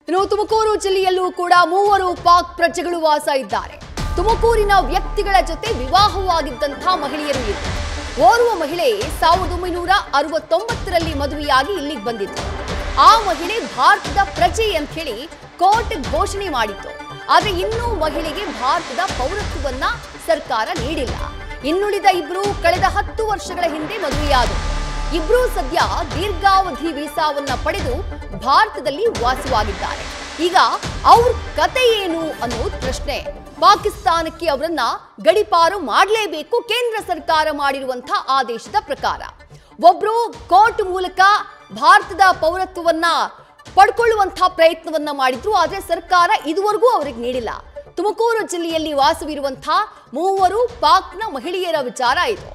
ಇನ್ನು ತುಮಕೂರು ಜಿಲ್ಲೆಯಲ್ಲೂ ಕೂಡ ಮೂವರು ಪಾಕ್ ಪ್ರಜೆಗಳು ವಾಸ ಇದ್ದಾರೆ. ತುಮಕೂರಿನ ವ್ಯಕ್ತಿಗಳ ಜೊತೆ ವಿವಾಹವಾಗಿದ್ದಂತಹ ಮಹಿಳೆಯರು ಇದ್ದಾರೆ. ಓರ್ವ ಮಹಿಳೆ 1969ರಲ್ಲಿ ಮದುವೆಯಾಗಿ ಇಲ್ಲಿಗೆ ಬಂದಿತ್ತು. ಆ ಮಹಿಳೆ ಭಾರತದ ಪ್ರಜೆ ಅಂತ ಹೇಳಿ ಕೋರ್ಟ್ ಘೋಷಣೆ ಮಾಡಿತ್ತು. ಆದರೆ ಇನ್ನೂ ಮಹಿಳೆಗೆ ಭಾರತದ ಪೌರತ್ವವನ್ನ ಸರ್ಕಾರ ನೀಡಿಲ್ಲ. ಇನ್ನುಳಿದ ಇಬ್ರು ಕಳೆದ 10 ವರ್ಷಗಳ ಹಿಂದೆ ಮದುವೆಯಾದರು. ಇಬ್ರು ಸದ್ಯ ದೀರ್ಘಾವಧಿ ವೀಸಾವನ್ನ ಪಡೆದು ಭಾರತದಲ್ಲಿ ವಾಸವಾಗಿದ್ದಾರೆ. ಈಗ ಅವ್ರ ಕತೆ ಏನು ಅನ್ನೋದು ಪ್ರಶ್ನೆ. ಪಾಕಿಸ್ತಾನಕ್ಕೆ ಅವರನ್ನ ಗಡಿಪಾರು ಮಾಡಲೇಬೇಕು ಕೇಂದ್ರ ಸರ್ಕಾರ ಮಾಡಿರುವಂತಹ ಆದೇಶದ ಪ್ರಕಾರ. ಒಬ್ರು ಕೋರ್ಟ್ ಮೂಲಕ ಭಾರತದ ಪೌರತ್ವವನ್ನ ಪಡ್ಕೊಳ್ಳುವಂತಹ ಪ್ರಯತ್ನವನ್ನ ಮಾಡಿದ್ರು. ಆದ್ರೆ ಸರ್ಕಾರ ಇದುವರೆಗೂ ಅವರಿಗೆ ನೀಡಿಲ್ಲ. ತುಮಕೂರು ಜಿಲ್ಲೆಯಲ್ಲಿ ವಾಸವಿರುವಂತಹ ಮೂವರು ಪಾಕ್ನ ಮಹಿಳೆಯರ ವಿಚಾರ ಇದು.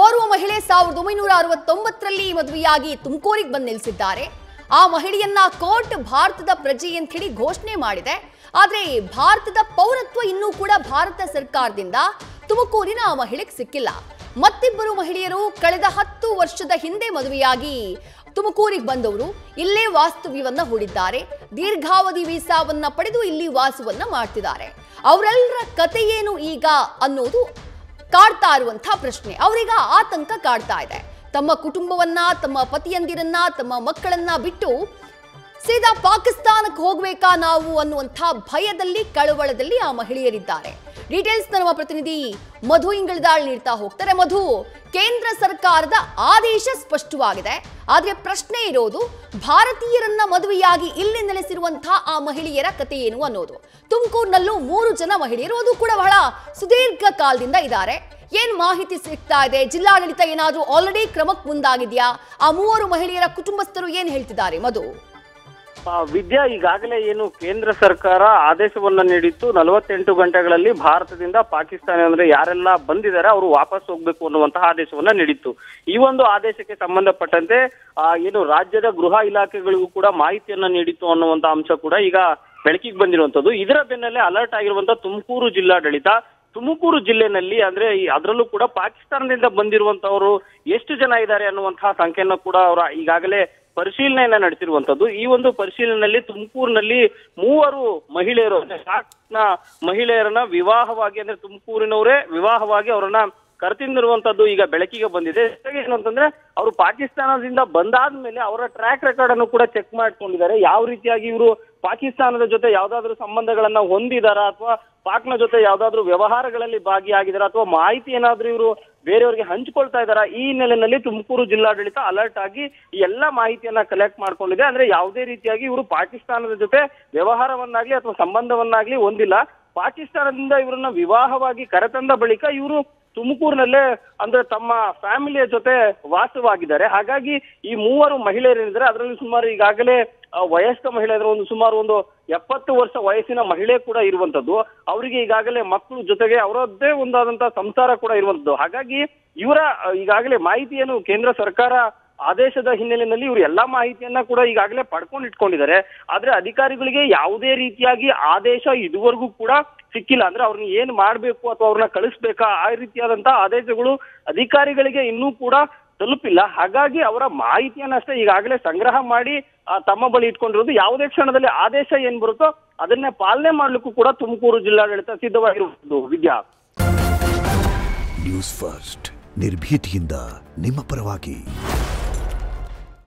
ಓರ್ವ ಮಹಿಳೆ 1969ರಲ್ಲಿ ಮದುವೆಯಾಗಿ ತುಮಕೂರಿಗೆ ಬಂದು ನಿಲ್ಲಿಸಿದ್ದಾರೆ. ಆ ಮಹಿಳೆಯನ್ನ ಕೋರ್ಟ್ ಭಾರತದ ಪ್ರಜೆ ಅಂತ ಹೇಳಿ ಘೋಷಣೆ ಮಾಡಿದೆ. ಆದ್ರೆ ಭಾರತದ ಪೌರತ್ವ ಇನ್ನೂ ಕೂಡ ಭಾರತ ಸರ್ಕಾರದಿಂದ ತುಮಕೂರಿನ ಆ ಮಹಿಳೆಗೆ ಸಿಕ್ಕಿಲ್ಲ. ಮತ್ತಿಬ್ಬರು ಮಹಿಳೆಯರು ಕಳೆದ 10 ವರ್ಷದ ಹಿಂದೆ ಮದುವೆಯಾಗಿ ತುಮಕೂರಿಗೆ ಬಂದವರು ಇಲ್ಲೇ ವಾಸ್ತವ್ಯವನ್ನ ಹೂಡಿದ್ದಾರೆ. ದೀರ್ಘಾವಧಿ ವೀಸಾವನ್ನ ಪಡೆದು ಇಲ್ಲಿ ವಾಸವನ್ನ ಮಾಡ್ತಿದ್ದಾರೆ. ಅವರೆಲ್ಲರ ಕತೆ ಏನು ಈಗ ಅನ್ನೋದು ಕಾಡ್ತಾ ಇರುವಂತಹ ಪ್ರಶ್ನೆ. ಅವರೀಗ ಆತಂಕ ಕಾಡ್ತಾ ಇದೆ. ತಮ್ಮ ಕುಟುಂಬವನ್ನ, ತಮ್ಮ ಪತಿಯಂದಿರನ್ನ, ತಮ್ಮ ಮಕ್ಕಳನ್ನ ಬಿಟ್ಟು ಸೀದಾ ಪಾಕಿಸ್ತಾನಕ್ಕೆ ಹೋಗ್ಬೇಕಾ ನಾವು ಅನ್ನುವಂಥ ಭಯದಲ್ಲಿ, ಕಳವಳದಲ್ಲಿ ಆ ಮಹಿಳೆಯರಿದ್ದಾರೆ. ಡೀಟೇಲ್ಸ್ ನಮ್ಮ ಪ್ರತಿನಿಧಿ ಮಧು ಇಂಗಳದಾಳ್ ನೀಡ್ತಾ ಹೋಗ್ತಾರೆ. ಮಧು, ಕೇಂದ್ರ ಸರ್ಕಾರದ ಆದೇಶ ಸ್ಪಷ್ಟವಾಗಿದೆ. ಆದ್ರೆ ಪ್ರಶ್ನೆ ಇರೋದು ಭಾರತೀಯರನ್ನ ಮದುವೆಯಾಗಿ ಇಲ್ಲಿ ನೆಲೆಸಿರುವಂತಹ ಆ ಮಹಿಳೆಯರ ಕತೆ ಏನು ಅನ್ನೋದು. ತುಮಕೂರಿನಲ್ಲೂ 3 ಜನ ಮಹಿಳೆಯರು, ಅದು ಕೂಡ ಬಹಳ ಸುದೀರ್ಘ ಕಾಲದಿಂದ ಇದ್ದಾರೆ. ಏನ್ ಮಾಹಿತಿ ಸಿಗ್ತಾ ಇದೆ? ಜಿಲ್ಲಾಡಳಿತ ಏನಾದ್ರೂ ಆಲ್ರೆಡಿ ಕ್ರಮಕ್ಕೆ ಮುಂದಾಗಿದ್ಯಾ? ಆ 3 ಮಹಿಳೆಯರ ಕುಟುಂಬಸ್ಥರು ಏನ್ ಹೇಳ್ತಿದ್ದಾರೆ ಮಧು? ವಿದ್ಯಾ, ಈಗಾಗಲೇ ಏನು ಕೇಂದ್ರ ಸರ್ಕಾರ ಆದೇಶವನ್ನ ನೀಡಿತ್ತು, 48 ಗಂಟೆಗಳಲ್ಲಿ ಭಾರತದಿಂದ ಪಾಕಿಸ್ತಾನ ಅಂದ್ರೆ ಯಾರೆಲ್ಲ ಬಂದಿದ್ದಾರೆ ಅವರು ವಾಪಸ್ ಹೋಗ್ಬೇಕು ಅನ್ನುವಂತಹ ಆದೇಶವನ್ನ ನೀಡಿತ್ತು. ಈ ಒಂದು ಆದೇಶಕ್ಕೆ ಸಂಬಂಧಪಟ್ಟಂತೆ ಏನು ರಾಜ್ಯದ ಗೃಹ ಇಲಾಖೆಗಳಿಗೂ ಕೂಡ ಮಾಹಿತಿಯನ್ನ ನೀಡಿತ್ತು ಅನ್ನುವಂತ ಅಂಶ ಕೂಡ ಈಗ ಬೆಳಕಿಗೆ ಬಂದಿರುವಂತದ್ದು. ಇದರ ಬೆನ್ನಲ್ಲೇ ಅಲರ್ಟ್ ಆಗಿರುವಂತಹ ತುಮಕೂರು ಜಿಲ್ಲಾಡಳಿತ ತುಮಕೂರು ಜಿಲ್ಲೆನಲ್ಲಿ ಅಂದ್ರೆ ಅದರಲ್ಲೂ ಕೂಡ ಪಾಕಿಸ್ತಾನದಿಂದ ಬಂದಿರುವಂತವರು ಎಷ್ಟು ಜನ ಇದ್ದಾರೆ ಅನ್ನುವಂತಹ ಸಂಖ್ಯೆಯನ್ನು ಕೂಡ ಅವರ ಈಗಾಗಲೇ ಪರಿಶೀಲನೆಯನ್ನ ನಡೆಸಿರುವಂತದ್ದು. ಈ ಒಂದು ಪರಿಶೀಲನೆಯಲ್ಲಿ ತುಮಕೂರಿನಲ್ಲಿ 3 ಮಹಿಳೆಯರು ಮಹಿಳೆಯರನ್ನ ವಿವಾಹವಾಗಿ ಅಂದ್ರೆ ತುಮಕೂರಿನವರೇ ವಿವಾಹವಾಗಿ ಅವರನ್ನ ಕರೆತಂದಿರುವಂತದ್ದು ಈಗ ಬೆಳಕಿಗೆ ಬಂದಿದೆ. ಏನು ಅಂತಂದ್ರೆ ಅವರು ಪಾಕಿಸ್ತಾನದಿಂದ ಬಂದಾದ್ಮೇಲೆ ಅವರ ಟ್ರ್ಯಾಕ್ ರೆಕಾರ್ಡ್ ಅನ್ನು ಕೂಡ ಚೆಕ್ ಮಾಡ್ಕೊಂಡಿದ್ದಾರೆ. ಯಾವ ರೀತಿಯಾಗಿ ಇವರು ಪಾಕಿಸ್ತಾನದ ಜೊತೆ ಯಾವ್ದಾದ್ರು ಸಂಬಂಧಗಳನ್ನ ಹೊಂದಿದಾರ, ಅಥವಾ ಪಾಕ್ನ ಜೊತೆ ಯಾವ್ದಾದ್ರು ವ್ಯವಹಾರಗಳಲ್ಲಿ ಭಾಗಿಯಾಗಿದಾರ, ಅಥವಾ ಮಾಹಿತಿ ಏನಾದ್ರೂ ಇವರು ಬೇರೆಯವರಿಗೆ ಹಂಚಿಕೊಳ್ತಾ ಇದಾರ. ಈ ಹಿನ್ನೆಲೆಯಲ್ಲಿ ತುಮಕೂರು ಜಿಲ್ಲಾಡಳಿತ ಅಲರ್ಟ್ ಆಗಿ ಈ ಎಲ್ಲಾ ಮಾಹಿತಿಯನ್ನ ಕಲೆಕ್ಟ್ ಮಾಡ್ಕೊಂಡಿದೆ. ಅಂದ್ರೆ ಯಾವುದೇ ರೀತಿಯಾಗಿ ಇವರು ಪಾಕಿಸ್ತಾನದ ಜೊತೆ ವ್ಯವಹಾರವನ್ನಾಗ್ಲಿ ಅಥವಾ ಸಂಬಂಧವನ್ನಾಗ್ಲಿ ಹೊಂದಿಲ್ಲ. ಪಾಕಿಸ್ತಾನದಿಂದ ಇವರನ್ನ ವಿವಾಹವಾಗಿ ಕರೆತಂದ ಬಳಿಕ ಇವರು ತುಮಕೂರಿನಲ್ಲೇ ಅಂದ್ರೆ ತಮ್ಮ ಫ್ಯಾಮಿಲಿಯ ಜೊತೆ ವಾಸವಾಗಿದ್ದಾರೆ. ಹಾಗಾಗಿ ಈ 3 ಮಹಿಳೆಯರೇನಿದ್ದಾರೆ ಅದರಲ್ಲಿ ಸುಮಾರು ಈಗಾಗಲೇ ವಯಸ್ಕ ಮಹಿಳೆಯರು ಸುಮಾರು 70 ವರ್ಷ ವಯಸ್ಸಿನ ಮಹಿಳೆ ಕೂಡ ಇರುವಂತದ್ದು. ಅವರಿಗೆ ಈಗಾಗಲೇ ಮಕ್ಕಳು ಜೊತೆಗೆ ಅವರದ್ದೇ ಒಂದಾದಂತಹ ಸಂಸಾರ ಕೂಡ ಇರುವಂತದ್ದು. ಹಾಗಾಗಿ ಇವರ ಈಗಾಗಲೇ ಮಾಹಿತಿಯನ್ನು ಕೇಂದ್ರ ಸರ್ಕಾರ ಆದೇಶದ ಹಿನ್ನೆಲೆಯಲ್ಲಿ ಇವರು ಎಲ್ಲಾ ಮಾಹಿತಿಯನ್ನ ಕೂಡ ಈಗಾಗಲೇ ಪಡ್ಕೊಂಡು ಇಟ್ಕೊಂಡಿದ್ದಾರೆ. ಆದ್ರೆ ಅಧಿಕಾರಿಗಳಿಗೆ ಯಾವುದೇ ರೀತಿಯಾಗಿ ಆದೇಶ ಇದುವರೆಗೂ ಕೂಡ ಸಿಕ್ಕಿಲ್ಲ. ಅಂದ್ರೆ ಅವ್ರನ್ನ ಏನ್ ಮಾಡ್ಬೇಕು ಅಥವಾ ಅವ್ರನ್ನ ಕಳಿಸ್ಬೇಕಾ ಆ ರೀತಿಯಾದಂತಹ ಆದೇಶಗಳು ಅಧಿಕಾರಿಗಳಿಗೆ ಇನ್ನೂ ಕೂಡ ತಲುಪಿಲ್ಲ. ಹಾಗಾಗಿ ಅವರ ಮಾಹಿತಿಯನ್ನಷ್ಟೇ ಈಗಾಗಲೇ ಸಂಗ್ರಹ ಮಾಡಿ ತಮ್ಮ ಬಳಿ ಇಟ್ಕೊಂಡಿರೋದು. ಯಾವುದೇ ಕ್ಷಣದಲ್ಲಿ ಆದೇಶ ಏನ್ ಬರುತ್ತೋ ಅದನ್ನೇ ಪಾಲನೆ ಮಾಡ್ಲಿಕ್ಕೂ ಕೂಡ ತುಮಕೂರು ಜಿಲ್ಲಾಡಳಿತ ಸಿದ್ಧವಾಗಿರುವುದು. ವಿದ್ಯಾ, ನ್ಯೂಸ್ ಫಸ್ಟ್ ನಿರ್ಭೀತಿಯಿಂದ ನಿಮ್ಮ ಪರವಾಗಿ.